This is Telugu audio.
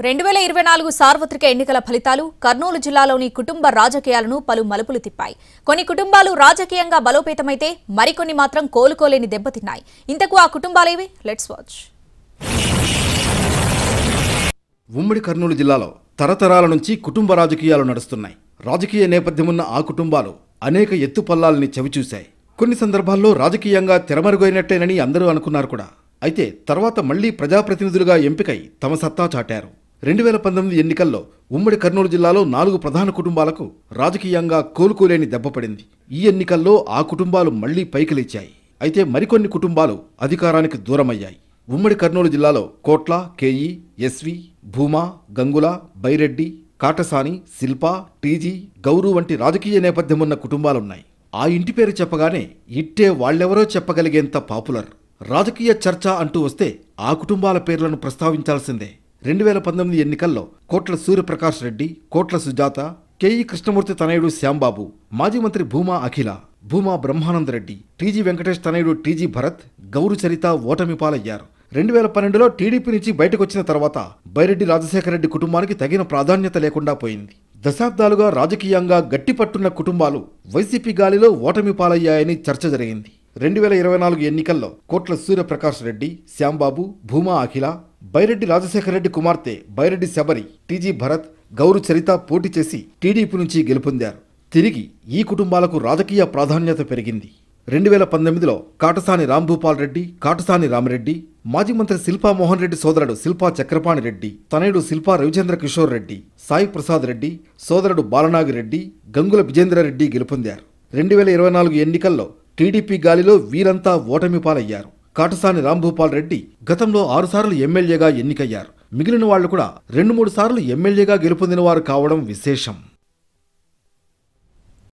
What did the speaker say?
2024 సార్వత్రిక ఎన్నికల ఫలితాలు కర్నూలు జిల్లాలోని కుటుంబ రాజకీయాలను పలు మలుపులు తిప్పాయి. కొన్ని కుటుంబాలు రాజకీయంగా బలోపేతమైతే మరికొన్ని మాత్రం కోలుకోలేని దెబ్బతిన్నాయి. ఇంతకు ఆ కుటుంబాలేవి? Let's watch. ఉమ్మడి కర్నూలు జిల్లాలో తరతరాల నుంచి కుటుంబ రాజకీయాలు నడుస్తున్నాయి. రాజకీయ నేపథ్యమున్న ఆ కుటుంబాలు అనేక ఎత్తుపల్లాల్ని చవిచూశాయి. కొన్ని సందర్భాల్లో రాజకీయంగా తెరమరుగైనట్టేనని అందరూ అనుకున్నారు కూడా. అయితే తర్వాత మళ్లీ ప్రజాప్రతినిధులుగా ఎంపికై తమ సత్తా చాటారు. 2019 ఎన్నికల్లో ఉమ్మడి కర్నూలు జిల్లాలో 4 ప్రధాన కుటుంబాలకు రాజకీయంగా కోలుకోలేని దెబ్బపడింది. ఈ ఎన్నికల్లో ఆ కుటుంబాలు మళ్లీ పైకి లేచాయి. అయితే మరికొన్ని కుటుంబాలు అధికారానికి దూరమయ్యాయి. ఉమ్మడి కర్నూలు జిల్లాలో కోట్ల, కేఈ, ఎస్వి, భూమా, గంగుల, బైరెడ్డి, కాటసాని, శిల్ప, టీజీ, గౌరు వంటి రాజకీయ నేపథ్యమున్న కుటుంబాలున్నాయి. ఆ ఇంటి పేరు చెప్పగానే ఇట్టే వాళ్ళెవరో చెప్పగలిగేంత పాపులర్. రాజకీయ చర్చ అంటూ వస్తే ఆ కుటుంబాల పేర్లను ప్రస్తావించాల్సిందే. 2019 ఎన్నికల్లో కోట్ల సూర్యప్రకాష్ రెడ్డి, కోట్ల సుజాత, కేఈ కృష్ణమూర్తి తనయుడు శ్యాంబాబు, మాజీ మంత్రి భూమా అఖిల, భూమా బ్రహ్మానందరెడ్డి, టీజీ వెంకటేష్ తనయుడు టీజీ భరత్, గౌరు చరిత ఓటమి పాలయ్యారు. 2012లో టీడీపీ నుంచి బయటకొచ్చిన తర్వాత బైరెడ్డి రాజశేఖర రెడ్డి కుటుంబానికి తగిన ప్రాధాన్యత లేకుండా పోయింది. దశాబ్దాలుగా రాజకీయంగా గట్టిపట్టున్న కుటుంబాలు వైసీపీ గాలిలో ఓటమి పాలయ్యాయని చర్చ జరిగింది. 2024 ఎన్నికల్లో కోట్ల సూర్యప్రకాష్ రెడ్డి, శ్యాంబాబు, భూమా అఖిల, బైరెడ్డి రాజశేఖర రెడ్డి కుమార్తె బైరెడ్డి శబరి, టీజీ భరత్, గౌరు చరిత పోటీ చేసి టీడీపీ నుంచి గెలుపొందారు. తిరిగి ఈ కుటుంబాలకు రాజకీయ ప్రాధాన్యత పెరిగింది. 2019లో కాటసాని రాంభూపాల్ రెడ్డి, కాటసాని రామిరెడ్డి, మాజీ మంత్రి శిల్పా మోహన్ రెడ్డి సోదరుడు శిల్పా చక్రపాణి రెడ్డి, తనయుడు శిల్పా రవిచంద్ర కిషోర్ రెడ్డి, సాయి ప్రసాద్ రెడ్డి, సోదరుడు బాలనాగిరెడ్డి, గంగుల విజేంద్రరెడ్డి గెలుపొందారు. 2024 ఎన్నికల్లో టీడీపీ గాలిలో వీరంతా ఓటమి పాలయ్యారు. కాటసాని రాంభూపాల్ రెడ్డి గతంలో 6 సార్లు ఎమ్మెల్యేగా ఎన్నికయ్యారు. మిగిలిన వాళ్లు కూడా 2-3 సార్లు ఎమ్మెల్యేగా గెలుపొందిన వారు కావడం విశేషం.